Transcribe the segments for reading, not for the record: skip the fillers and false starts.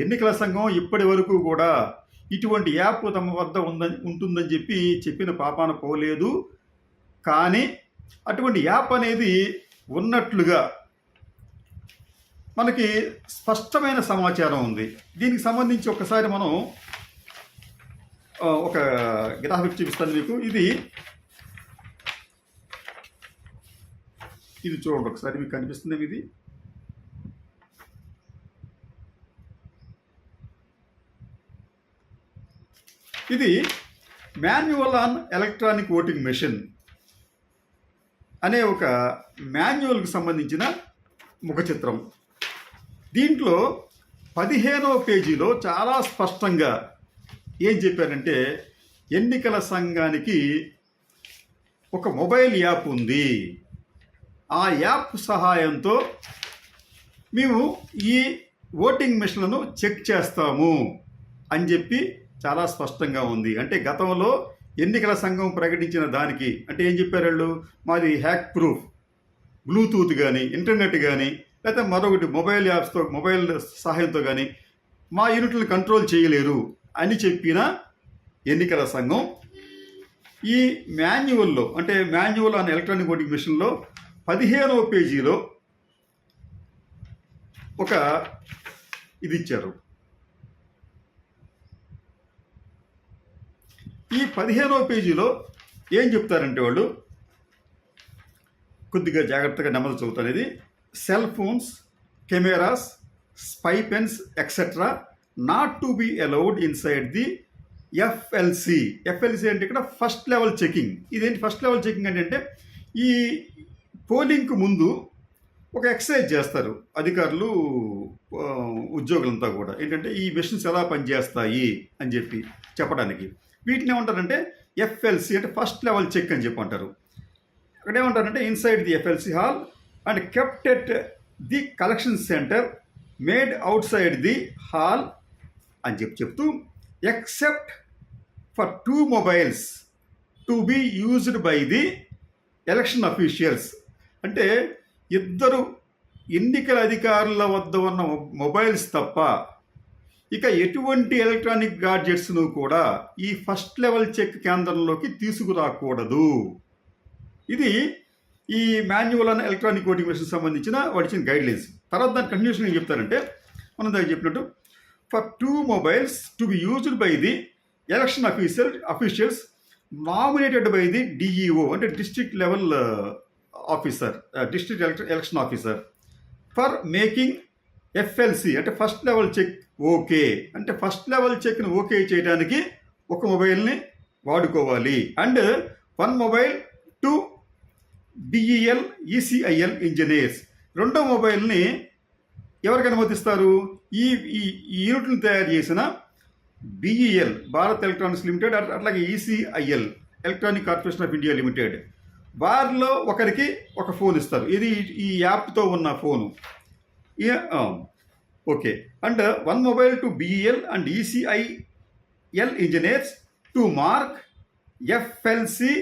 ఎన్నికల సంఘం ఇప్పటి వరకు కూడా ఇటువంటి యాప్ తమ వద్ద ఉంటుందని చెప్పిన పాపాన పోలేదు. కానీ అటువంటి యాప్ అనేది ఉన్నట్లుగా మనకి స్పష్టమైన సమాచారం ఉంది. దీనికి సంబంధించి ఒకసారి మనం ఒక గ్రాఫిక్ చూపిస్తాను మీకు. ఇది చూడండి ఒకసారి, మీకు కనిపిస్తుంది ఇది. ఇది manual on electronic voting machine అనే ఒక మాన్యువల్కి సంబంధించిన ముఖ చిత్రం. దీంట్లో 15వ పేజీలో చాలా స్పష్టంగా ఏం చెప్పారంటే, ఎన్నికల సంఘానికి ఒక మొబైల్ యాప్ ఉంది, ఆ యాప్ సహాయంతో మేము ఈ ఓటింగ్ మిషన్లను చెక్ చేస్తాము అని చెప్పి చాలా స్పష్టంగా ఉంది. అంటే గతంలో ఎన్నికల సంఘం ప్రకటించిన దానికి అంటే ఏం చెప్పారు వాళ్ళు, మాది హ్యాక్ ప్రూఫ్, బ్లూటూత్ కానీ ఇంటర్నెట్ కానీ లేకపోతే మరొకటి మొబైల్ సహాయంతో కానీ మా యూనిట్లను కంట్రోల్ చేయలేరు అని చెప్పిన ఎన్నికల సంఘం ఈ మాన్యువల్లో అంటే మాన్యువల్ ఆన్ ఎలక్ట్రానిక్ ఓటింగ్ మిషన్లో 15వ పేజీలో ఒక ఇది ఇచ్చారు. ఈ 15వ పేజీలో ఏం చెప్తారంటే వాళ్ళు, కొద్దిగా జాగ్రత్తగా నెమ్మది చదువుతారు. ఇది cell phones, cameras, spy pens etcetera not to be allowed inside the FLC. FLC అంటే ఇక్కడ ఫస్ట్ లెవెల్ చెకింగ్. ఇదేంటి ఫస్ట్ లెవెల్ చెకింగ్ అంటే ఈ పోలింగ్కు ముందు ఒక ఎక్సర్సైజ్ చేస్తారు అధికారులు, ఉద్యోగులంతా కూడా. ఏంటంటే ఈ మెషిన్స్ ఎలా పనిచేస్తాయి అని చెప్పడానికి వీటిని ఏమంటారంటే ఎఫ్ఎల్సి అంటే ఫస్ట్ లెవెల్ చెక్ అని చెప్పి అంటారు. అక్కడ ఏమంటారంటే inside the FLC hall and kept at the collection centre made outside the hall అని చెప్తూ except for 2 mobiles to be used by the election officials. అంటే ఇద్దరు ఎన్నికల అధికారుల వద్ద ఉన్న మొబైల్స్ తప్ప ఇక ఎటువంటి ఎలక్ట్రానిక్ గాడ్జెట్స్ను కూడా ఈ ఫస్ట్ లెవెల్ చెక్ కేంద్రంలోకి తీసుకురాకూడదు. ఇది ఈ manual on electronic voting machine సంబంధించిన వాడి ఇచ్చిన గైడ్లైన్స్. తర్వాత దాని కంటిన్యూషన్ ఏం చెప్తారంటే, మనం దానికి చెప్పినట్టు for 2 mobiles to be used by the election officials nominated by the DEO అంటే district level officer, district election officer for making FLC అంటే ఫస్ట్ లెవెల్ చెక్ ఓకే. అంటే ఫస్ట్ లెవెల్ చెక్ని ఓకే చేయడానికి ఒక మొబైల్ని వాడుకోవాలి. And 1 mobile to BEL ECIL engineers. రెండో మొబైల్ని ఎవరికి అనుమతిస్తారు, ఈ యూనిట్లను తయారు చేసిన బిఈఎల్ భారత్ ఎలక్ట్రానిక్స్ లిమిటెడ్, అట్లాగే ECIL electronic corporation of India limited, వారిలో ఒకరికి ఒక ఫోన్ ఇస్తారు. ఇది ఈ యాప్తో ఉన్న phone. Okay. And 1 mobile to BEL and ECIL engineers to mark FLC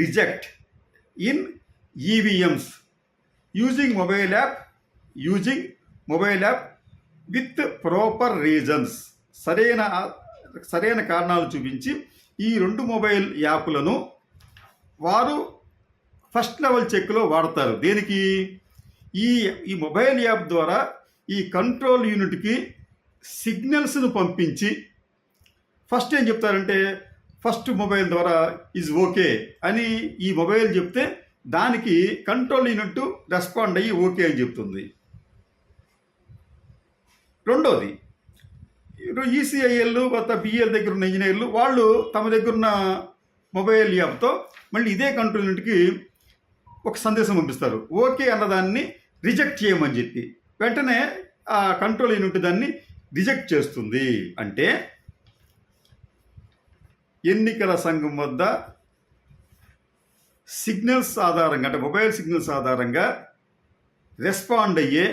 reject in EVMs using mobile app with proper reasons. సరైన కారణాలు చూపించి ఈ 2 మొబైల్ యాప్లను వారు ఫస్ట్ లెవెల్ చెక్లో వాడతారు. దేనికి, ఈ మొబైల్ యాప్ ద్వారా ఈ కంట్రోల్ యూనిట్కి సిగ్నల్స్ను పంపించి ఫస్ట్ ఏం చెప్తారంటే ఫస్ట్ మొబైల్ ద్వారా ఈజ్ ఓకే అని ఈ మొబైల్ చెప్తే దానికి కంట్రోల్ యూనిట్ రెస్పాండ్ అయ్యి ఓకే అని చెప్తుంది. రెండోది, ఈసీఐఎల్ కొత్త బిఎల్ దగ్గర ఉన్న ఇంజనీర్లు వాళ్ళు తమ దగ్గర ఉన్న మొబైల్ యాప్తో మళ్ళీ ఇదే కంట్రోల్ యూనిట్కి ఒక సందేశం పంపిస్తారు, ఓకే అన్నదాన్ని రిజెక్ట్ చేయమని చెప్పి. వెంటనే ఆ కంట్రోల్ యూనిట్ దాన్ని రిజెక్ట్ చేస్తుంది. అంటే ఎన్నికల సంఘం వద్ద సిగ్నల్స్ ఆధారంగా అంటే మొబైల్ సిగ్నల్స్ ఆధారంగా రెస్పాండ్ అయ్యే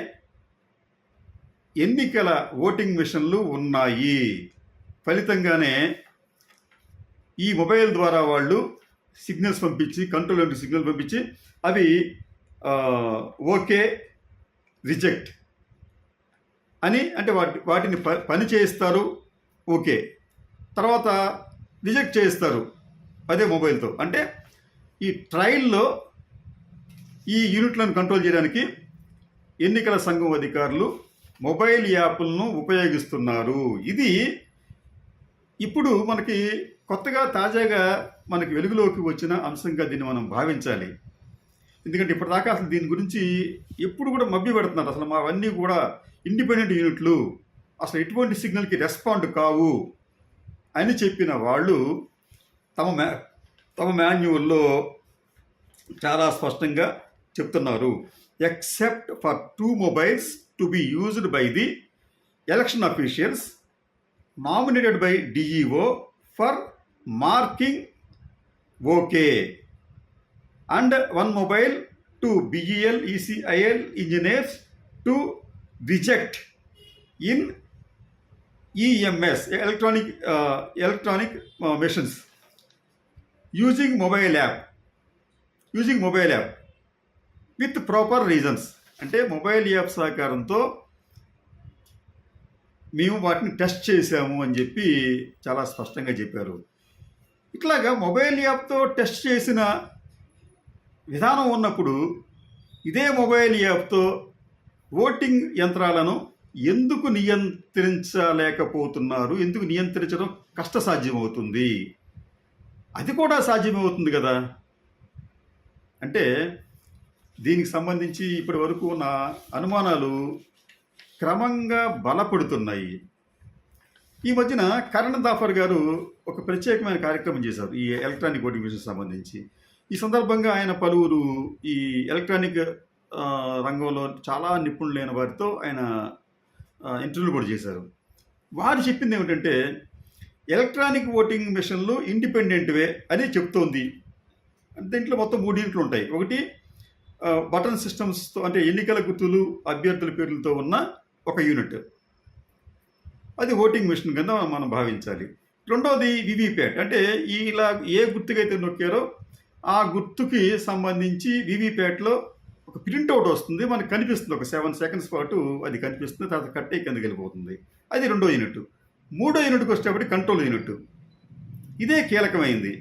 ఎన్నికల ఓటింగ్ మిషన్లు ఉన్నాయి. ఫలితంగానే ఈ మొబైల్ ద్వారా వాళ్ళు సిగ్నల్స్ పంపించి కంట్రోల్ యూనిట్ సిగ్నల్ పంపించి అవి ఓకే, రిజెక్ట్ అని అంటే వాటిని పని చేయిస్తారు, ఓకే. తర్వాత రిజెక్ట్ చేయిస్తారు అదే మొబైల్తో. అంటే ఈ ట్రయల్లో ఈ యూనిట్లను కంట్రోల్ చేయడానికి ఎన్నికల సంఘం అధికారులు మొబైల్ యాప్లను ఉపయోగిస్తున్నారు. ఇది ఇప్పుడు మనకి కొత్తగా తాజాగా మనకి వెలుగులోకి వచ్చిన అంశంగా దీన్ని మనం భావించాలి. ఎందుకంటే ఇప్పటిదాకా అసలు దీని గురించి ఎప్పుడు కూడా మభ్య పెడుతున్నారు. అసలు మావన్నీ కూడా ఇండిపెండెంట్ యూనిట్లు, అసలు ఎటువంటి సిగ్నల్కి రెస్పాండ్ కావు అని చెప్పిన వాళ్ళు తమ మాన్యువల్లో చాలా స్పష్టంగా చెప్తున్నారు. Except for 2 mobiles to be used by the election officials nominated by DEO for marking okay and 1 mobile to BEL ECIL engineers to reject in EMS electronic machines using mobile app with proper reasons. అంటే mobile app సహకారంతో మేము వాటిని test చేసాము అని చెప్పి చాలా స్పష్టంగా చెప్పారు. ఇట్లాగా మొబైల్ యాప్తో టెస్ట్ చేసిన విధానం ఉన్నప్పుడు ఇదే మొబైల్ యాప్తో ఓటింగ్ యంత్రాలను ఎందుకు నియంత్రించలేకపోతున్నారు? ఎందుకు నియంత్రించడం కష్టసాధ్యమవుతుంది? అది కూడా సాధ్యమవుతుంది కదా. అంటే దీనికి సంబంధించి ఇప్పటి వరకు ఉన్న అనుమానాలు క్రమంగా బలపడుతున్నాయి. ఈ మధ్యన కరణ్ దాఫర్ గారు ఒక ప్రత్యేకమైన కార్యక్రమం చేశారు ఈ ఎలక్ట్రానిక్ ఓటింగ్ మిషన్ సంబంధించి. ఈ సందర్భంగా ఆయన పలువురు ఈ ఎలక్ట్రానిక్ రంగంలో చాలా నిపుణులైన వారితో ఆయన ఇంటర్వ్యూలు కూడా చేశారు. వారు చెప్పింది ఏమిటంటే ఎలక్ట్రానిక్ ఓటింగ్ మిషన్లు ఇండిపెండెంట్వే అని చెప్తోంది. దీంట్లో మొత్తం 3 యూనిట్లు ఉంటాయి. ఒకటి బటన్ సిస్టమ్స్తో అంటే ఎన్నికల గుర్తులు అభ్యర్థుల పేర్లతో ఉన్న ఒక యూనిట్, అది ఓటింగ్ మిషన్ కింద మనం భావించాలి. రెండోది వివిప్యాట్, అంటే ఇలా ఏ గుర్తుకైతే నొక్కారో ఆ గుర్తుకి సంబంధించి వివిప్యాట్లో ఒక ప్రింట్అవుట్ వస్తుంది, మనకు కనిపిస్తుంది. ఒక 7 సెకండ్స్ పాటు అది కనిపిస్తుంది, తర్వాత కట్టే కిందకి వెళ్ళిపోతుంది. అది రెండో యూనిట్. మూడో యూనిట్కి వచ్చేటప్పటికి కంట్రోల్ యూనిట్. ఇదే కీలకమైంది.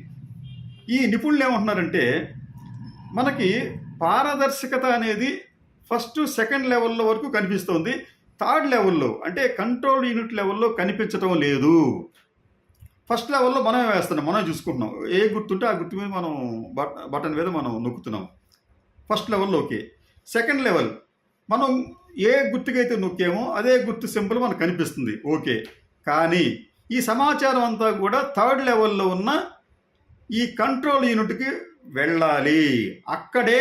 ఈ నిపుణులు ఏమంటున్నారంటే మనకి పారదర్శకత అనేది ఫస్ట్ సెకండ్ లెవెల్లో వరకు కనిపిస్తుంది, థర్డ్ లెవెల్లో అంటే కంట్రోల్ యూనిట్ లెవెల్లో కనిపించడం లేదు. ఫస్ట్ లెవెల్లో మనమే వేస్తున్నాం, మనమే చూసుకుంటున్నాం. ఏ గుర్తుంటే ఆ గుర్తు మీద మనం బటన్ మీద మనం నొక్కుతున్నాం. ఫస్ట్ లెవెల్లో ఓకే. సెకండ్ లెవెల్ మనం ఏ గుర్తుకైతే నొక్కామో అదే గుర్తు సింబల్ మనకు కనిపిస్తుంది, ఓకే. కానీ ఈ సమాచారం అంతా కూడా థర్డ్ లెవెల్లో ఉన్న ఈ కంట్రోల్ యూనిట్కి వెళ్ళాలి. అక్కడే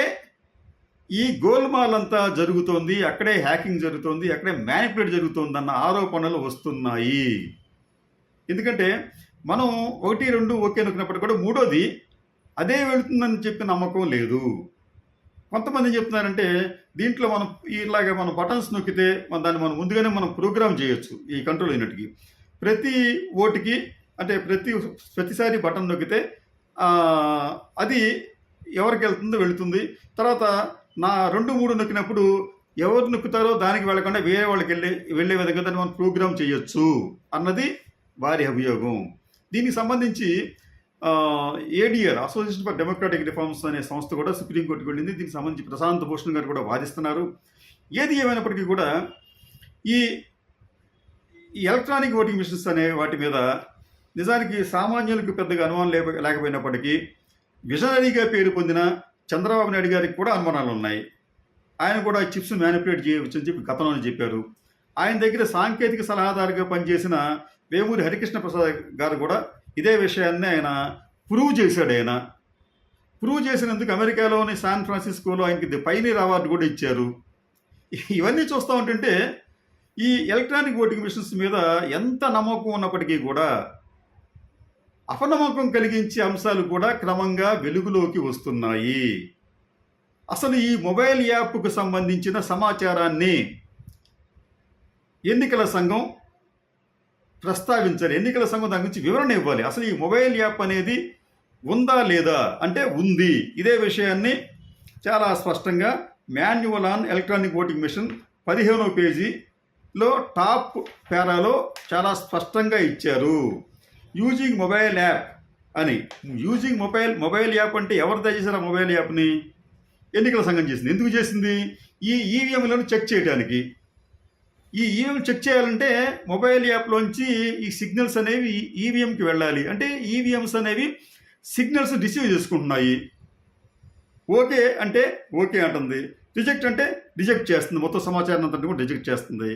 ఈ గోల్మాల్ అంతా జరుగుతోంది, అక్కడే హ్యాకింగ్ జరుగుతోంది, అక్కడే మ్యానిపులేట్ జరుగుతోందన్న ఆరోపణలు వస్తున్నాయి. ఎందుకంటే మనం 1, 2 ఓకే నొక్కినప్పుడు కూడా మూడోది అదే వెళుతుందని చెప్పి నమ్మకం లేదు. కొంతమంది చెప్తున్నారంటే దీంట్లో మనం ఇలాగ మనం బటన్స్ నొక్కితే దాన్ని మనం ముందుగానే మనం ప్రోగ్రామ్ చేయొచ్చు. ఈ కంట్రోల్ యూనిట్కి ప్రతి ఓటుకి అంటే ప్రతిసారి బటన్ నొక్కితే అది ఎవరికి వెళుతుంది. తర్వాత నా 2, 3 నొక్కినప్పుడు ఎవరు నొక్కుతారో దానికి వెళ్ళకుండా వేరే వాళ్ళకి వెళ్ళే విధంగా దాన్ని మనం ప్రోగ్రామ్ చేయొచ్చు అన్నది వారి అభియోగం. దీనికి సంబంధించి ADR association for democratic reforms అనే సంస్థ కూడా సుప్రీంకోర్టుకు వెళ్ళింది. దీనికి సంబంధించి ప్రశాంత్ భూషణ్ గారు కూడా వాదిస్తున్నారు. ఏది ఏమైనప్పటికీ కూడా ఈ ఎలక్ట్రానిక్ ఓటింగ్ మిషన్స్ అనే వాటి మీద నిజానికి సామాన్యులకు పెద్దగా అనుమానం లేకపోయినప్పటికీ విజనరీగా పేరు పొందిన చంద్రబాబు నాయుడు గారికి కూడా అనుమానాలు ఉన్నాయి. ఆయన కూడా చిప్స్ మ్యానిపులేట్ చేయవచ్చు అని చెప్పి గతంలోనే చెప్పారు. ఆయన దగ్గర సాంకేతిక సలహాదారుగా పనిచేసిన వేమూరి హరికృష్ణ ప్రసాద్ గారు కూడా ఇదే విషయాన్ని ఆయన ప్రూవ్ చేశాడు. ఆయన ప్రూవ్ చేసినందుకు అమెరికాలోని శాన్ ఫ్రాన్సిస్కోలో ఆయనకి ది పైనీర్ అవార్డు కూడా ఇచ్చారు. ఇవన్నీ చూస్తూ ఉంటుంటే ఈ ఎలక్ట్రానిక్ ఓటింగ్ మిషన్స్ మీద ఎంత నమ్మకం ఉన్నప్పటికీ కూడా అపనమ్మకం కలిగించే అంశాలు కూడా క్రమంగా వెలుగులోకి వస్తున్నాయి. అసలు ఈ మొబైల్ యాప్కు సంబంధించిన సమాచారాన్ని ఎన్నికల సంఘం ప్రస్తావించాలి. ఎన్నికల సంఘం దాని గురించి వివరణ ఇవ్వాలి. అసలు ఈ మొబైల్ యాప్ అనేది ఉందా లేదా అంటే ఉంది. ఇదే విషయాన్ని చాలా స్పష్టంగా manual on electronic voting machine 15వ పేజీ లో టాప్ పేరాలో చాలా స్పష్టంగా ఇచ్చారు. యూజింగ్ మొబైల్ యాప్ అని. యూజింగ్ మొబైల్ యాప్ అంటే ఎవరు దయచేసారు ఆ మొబైల్ యాప్ని? ఎన్నికల సంఘం చేసింది. ఎందుకు చేసింది? ఈ ఈవీఎంలను చెక్ చేయడానికి. ఈ ఈవీఎం చెక్ చేయాలంటే మొబైల్ యాప్లోంచి ఈ సిగ్నల్స్ అనేవి ఈవీఎంకి వెళ్ళాలి. అంటే ఈవీఎంస్ అనేవి సిగ్నల్స్ రిసీవ్ చేసుకుంటున్నాయి. ఓకే అంటే ఓకే అంటుంది, రిజెక్ట్ అంటే రిజెక్ట్ చేస్తుంది, మొత్తం సమాచారం అంతా కూడా రిజెక్ట్ చేస్తుంది.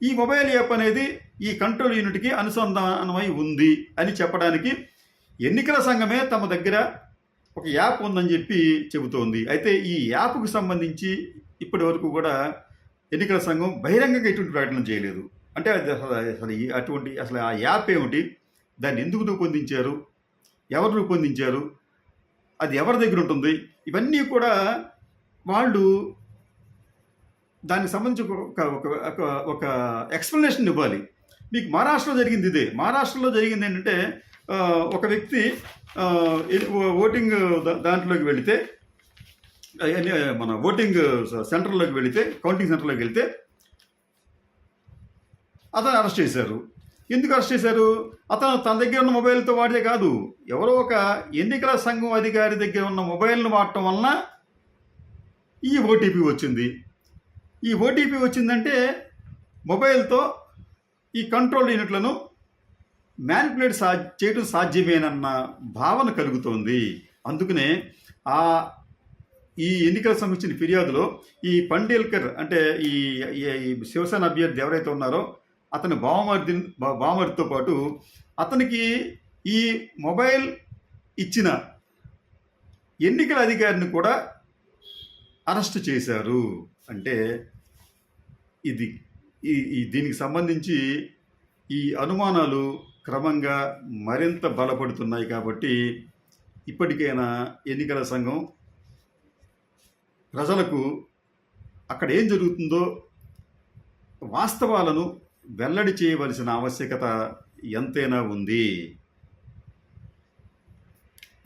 ఈ మొబైల్ యాప్ అనేది ఈ కంట్రోల్ యూనిట్కి అనుసంధానమై ఉంది అని చెప్పడానికి ఎన్నికల సంఘమే తమ దగ్గర ఒక యాప్ ఉందని చెప్పి చెబుతోంది. అయితే ఈ యాప్కు సంబంధించి ఇప్పటి వరకు కూడా ఎన్నికల సంఘం బహిరంగంగా ఎటువంటి ప్రకటన చేయలేదు. అంటే అసలు ఆ యాప్ ఏమిటి, దాన్ని ఎందుకు రూపొందించారు, ఎవరు రూపొందించారు, అది ఎవరి దగ్గర ఉంటుంది, ఇవన్నీ కూడా వాళ్ళు దానికి సంబంధించి ఒక ఎక్స్ప్లెనేషన్ ఇవ్వాలి. మీకు మహారాష్ట్రలో జరిగింది ఇదే. మహారాష్ట్రలో జరిగింది ఏంటంటే ఒక వ్యక్తి ఓటింగ్ దాంట్లోకి వెళితే, మన ఓటింగ్ సెంటర్లోకి వెళితే, కౌంటింగ్ సెంటర్లోకి వెళితే అతను అరెస్ట్ చేశారు. ఎందుకు అరెస్ట్ చేశారు? అతను తన దగ్గర ఉన్న మొబైల్తో వాడితే కాదు, ఎవరో ఒక ఎన్నికల సంఘం అధికారి దగ్గర ఉన్న మొబైల్ను వాడటం వలన ఈ ఓటీపీ వచ్చింది. ఈ ఓటీపీ వచ్చిందంటే మొబైల్తో ఈ కంట్రోల్ యూనిట్లను మ్యానిపులేట్ చేయడం సాధ్యమేనన్న భావన కలుగుతోంది. అందుకనే ఈ ఎన్నికల సంబంధించిన ఫిర్యాదులో ఈ పండేల్కర్ అంటే ఈ శివసేన అభ్యర్థి ఎవరైతే ఉన్నారో అతని బావమరిదితో పాటు అతనికి ఈ మొబైల్ ఇచ్చిన ఎన్నికల అధికారిని కూడా అరెస్ట్ చేశారు. అంటే దీనికి సంబంధించి ఈ అనుమానాలు క్రమంగా మరింత బలపడుతున్నాయి. కాబట్టి ఇప్పటికైనా ఎన్నికల సంఘం ప్రజలకు అక్కడ ఏం జరుగుతుందో వాస్తవాలను వెల్లడి చేయవలసిన ఆవశ్యకత ఎంతైనా ఉంది.